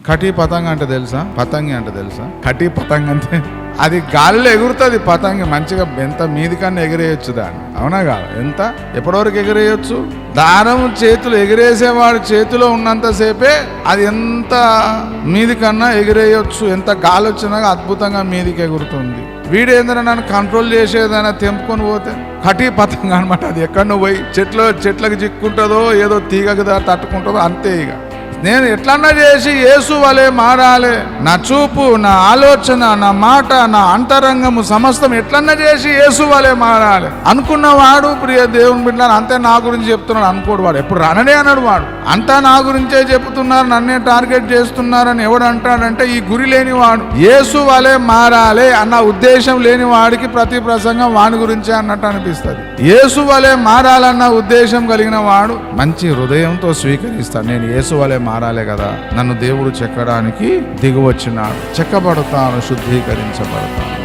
కటి పతంగ అంటే తెలుసా? పతంగి అంటే తెలుసా? కటి పతంగ అంటే అది గాలిలో ఎగురుతుంది. పతంగి మంచిగా ఎంత మీది కన్నా ఎగిరేయచ్చు దాన్ని, అవునా కాదు? ఎంత ఎప్పటివరకు ఎగిరేయచ్చు? దారం చేతులు ఎగిరేసేవాడు చేతిలో ఉన్నంతసేపే అది ఎంత మీది కన్నా ఎగిరేయచ్చు. ఎంత గాలి వచ్చినా అద్భుతంగా మీదికి ఎగురుతుంది. వీడు ఏందన్నా నన్ను కంట్రోల్ చేసేదైనా తెంపుకొని పోతే కటి పతంగ అనమాట. అది ఎక్కడ పోయి చెట్లకు చిక్కుంటుందో ఏదో తీగకు తట్టుకుంటుందో అంతే. ఇక నేను ఎట్లన్నా చేసి యేసు వలె మారాలి. నా చూపు, నా ఆలోచన, నా మాట, నా అంతరంగము సమస్తం ఎట్లన్నా చేసి యేసు వలె మారాలి అనుకున్నవాడు ప్రియ దేవుని బిడ్డలు అంతే నా గురించి చెప్తున్నాడు అనుకోడు. వాడు ఎప్పుడు రాననే అన్నాడు. వాడు అంతా నా గురించే చెప్తున్నారు, నన్నే టార్గెట్ చేస్తున్నారని ఎవడు అంటాడంటే ఈ గురి లేనివాడు. యేసు వలె మారాలి అన్న ఉద్దేశం లేని వాడికి ప్రతి ప్రసంగం వాని గురించే అన్నట్టు అనిపిస్తుంది. యేసు వలె మారాలన్న ఉద్దేశం కలిగిన వాడు మంచి హృదయంతో స్వీకరిస్తాడు. నేను యేసు వలె మారాలే కదా, నన్ను దేవుడు చెక్కడానికి దిగువచ్చినాడు. చెక్కబడతాను, శుద్ధీకరించబడతాను.